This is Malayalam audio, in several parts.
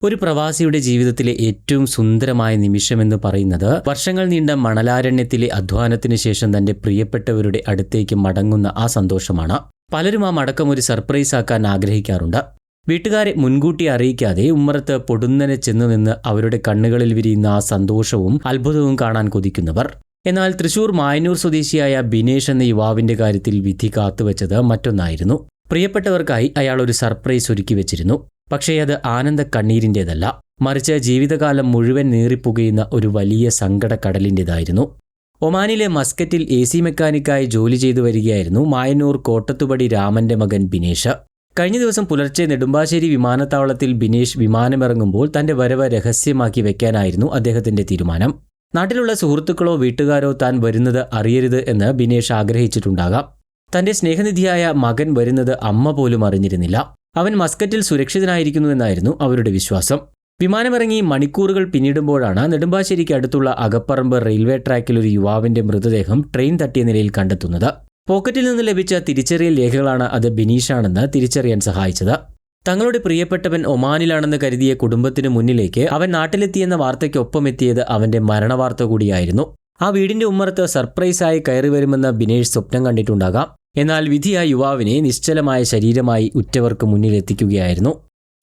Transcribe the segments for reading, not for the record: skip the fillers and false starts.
ഒരു പ്രവാസിയുടെ ജീവിതത്തിലെ ഏറ്റവും സുന്ദരമായ നിമിഷമെന്ന് പറയുന്നത് വർഷങ്ങൾ നീണ്ട മണലാരണ്യത്തിലെ അധ്വാനത്തിന് ശേഷം തന്റെ പ്രിയപ്പെട്ടവരുടെ അടുത്തേക്ക് മടങ്ങുന്ന ആ സന്തോഷമാണ്. പലരും ആ മടക്കം ഒരു സർപ്രൈസ് ആക്കാൻ ആഗ്രഹിക്കാറുണ്ട്. വീട്ടുകാരെ മുൻകൂട്ടി അറിയിക്കാതെ ഉമ്മറത്ത് പൊടുന്നനെ ചെന്നു നിന്ന് അവരുടെ കണ്ണുകളിൽ വിരിയുന്ന ആ സന്തോഷവും അത്ഭുതവും കാണാൻ കൊതിക്കുന്നവർ. എന്നാൽ തൃശൂർ മായന്നൂർ സ്വദേശിയായ ബിനേഷ് എന്ന യുവാവിന്റെ കാര്യത്തിൽ വിധി കാത്തുവെച്ചത് മറ്റൊന്നായിരുന്നു. പ്രിയപ്പെട്ടവർക്കായി അയാൾ ഒരു സർപ്രൈസ് ഒരുക്കി വെച്ചിരുന്നു. പക്ഷേ അത് ആനന്ദ കണ്ണീരിൻ്റേതല്ല, മറിച്ച് ജീവിതകാലം മുഴുവൻ നീറിപ്പുകയുന്ന ഒരു വലിയ സങ്കടക്കടലിൻ്റേതായിരുന്നു. ഒമാനിലെ മസ്കറ്റിൽ AC മെക്കാനിക്കായി ജോലി ചെയ്തു വരികയായിരുന്നു മായന്നൂർ കോട്ടത്തുപടി രാമന്റെ മകൻ ബിനേഷ്. കഴിഞ്ഞ ദിവസം പുലർച്ചെ നെടുമ്പാശ്ശേരി വിമാനത്താവളത്തിൽ ബിനേഷ് വിമാനമിറങ്ങുമ്പോൾ തന്റെ വരവ് രഹസ്യമാക്കി വെക്കാനായിരുന്നു അദ്ദേഹത്തിന്റെ തീരുമാനം. നാട്ടിലുള്ള സുഹൃത്തുക്കളോ വീട്ടുകാരോ താൻ വരുന്നത് അറിയരുത് എന്ന് ബിനേഷ് ആഗ്രഹിച്ചിട്ടുണ്ടാകാം. തന്റെ സ്നേഹനിധിയായ മകൻ വരുന്നത് അമ്മ പോലും അറിഞ്ഞിരുന്നില്ല. അവൻ മസ്കറ്റിൽ സുരക്ഷിതനായിരിക്കുന്നുവെന്നായിരുന്നു അവരുടെ വിശ്വാസം. വിമാനമിറങ്ങി മണിക്കൂറുകൾ പിന്നിടുമ്പോഴാണ് നെടുമ്പാശ്ശേരിക്ക് അടുത്തുള്ള അകപ്പറമ്പ് റെയിൽവേ ട്രാക്കിൽ ഒരു യുവാവിന്റെ മൃതദേഹം ട്രെയിൻ തട്ടിയ നിലയിൽ കണ്ടെത്തുന്നത്. പോക്കറ്റിൽ നിന്ന് ലഭിച്ച തിരിച്ചറിയൽ രേഖകളാണ് അത് ബിനീഷാണെന്ന് തിരിച്ചറിയാൻ സഹായിച്ചത്. തങ്ങളുടെ പ്രിയപ്പെട്ടവൻ ഒമാനിലാണെന്ന് കരുതിയ കുടുംബത്തിന് മുന്നിലേക്ക് അവൻ നാട്ടിലെത്തിയെന്ന വാർത്തയ്ക്കൊപ്പം എത്തിയത് അവന്റെ മരണവാർത്ത കൂടിയായിരുന്നു. ആ വീടിന്റെ ഉമ്മറത്ത് സർപ്രൈസായി കയറി വരുമെന്ന് ബിനേഷ് സ്വപ്നം കണ്ടിട്ടുണ്ടാകാം. എന്നാൽ വിധി ആ യുവാവിനെ നിശ്ചലമായ ശരീരമായി ഉറ്റവർക്ക് മുന്നിലെത്തിക്കുകയായിരുന്നു.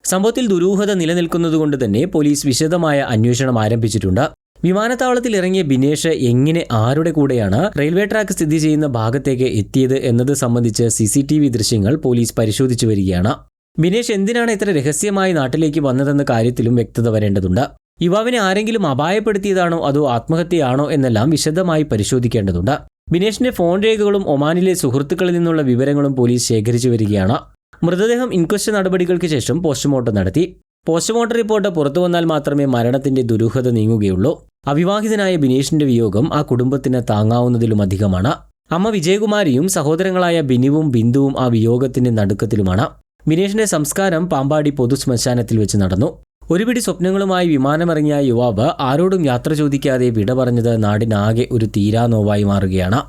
സംഭവത്തിൽ ദുരൂഹത നിലനിൽക്കുന്നതുകൊണ്ട് തന്നെ പോലീസ് വിശദമായ അന്വേഷണം ആരംഭിച്ചിട്ടുണ്ട്. വിമാനത്താവളത്തിൽ ഇറങ്ങിയ ബിനേഷ് എങ്ങനെ ആരുടെ കൂടെയാണ് റെയിൽവേ ട്രാക്ക് സ്ഥിതി ചെയ്യുന്ന ഭാഗത്തേക്ക് എത്തിയത് എന്നത് സംബന്ധിച്ച് CCTV ദൃശ്യങ്ങൾ പോലീസ് പരിശോധിച്ചു വരികയാണ്. ബിനേഷ് എന്തിനാണ് ഇത്ര രഹസ്യമായി നാട്ടിലേക്ക് വന്നതെന്ന കാര്യത്തിലും വ്യക്തത വരേണ്ടതുണ്ട്. യുവാവിനെ ആരെങ്കിലും അപായപ്പെടുത്തിയതാണോ അതോ ആത്മഹത്യയാണോ എന്നെല്ലാം വിശദമായി പരിശോധിക്കേണ്ടതുണ്ട്. ബിനേഷിന്റെ ഫോൺ രേഖകളും ഒമാനിലെ സുഹൃത്തുക്കളിൽ നിന്നുള്ള വിവരങ്ങളും പോലീസ് ശേഖരിച്ചു വരികയാണ്. മൃതദേഹം ഇൻക്വസ്റ്റ് നടപടികൾക്ക് ശേഷം പോസ്റ്റ്മോർട്ടം നടത്തി. പോസ്റ്റ്മോർട്ടം റിപ്പോർട്ട് പുറത്തു വന്നാൽ മാത്രമേ മരണത്തിന്റെ ദുരൂഹത നീങ്ങുകയുള്ളൂ. അവിവാഹിതനായ ബിനേഷിന്റെ വിയോഗം ആ കുടുംബത്തിന് താങ്ങാവുന്നതിലും അധികമാണ്. അമ്മ വിജയകുമാരിയും സഹോദരങ്ങളായ ബിനുവും ബിന്ദുവും ആ വിയോഗത്തിന്റെ നടുക്കത്തിലുമാണ്. ബിനേഷിന്റെ സംസ്കാരം പാമ്പാടി പൊതു ശ്മശാനത്തിൽ വെച്ച് നടന്നു. ഒരുപിടി സ്വപ്നങ്ങളുമായി വിമാനമിറങ്ങിയ യുവാവ് ആരോടും യാത്ര ചോദിക്കാതെ വിട പറഞ്ഞത് നാടിനാകെ ഒരു തീരാനോവായി മാറുകയാണ്.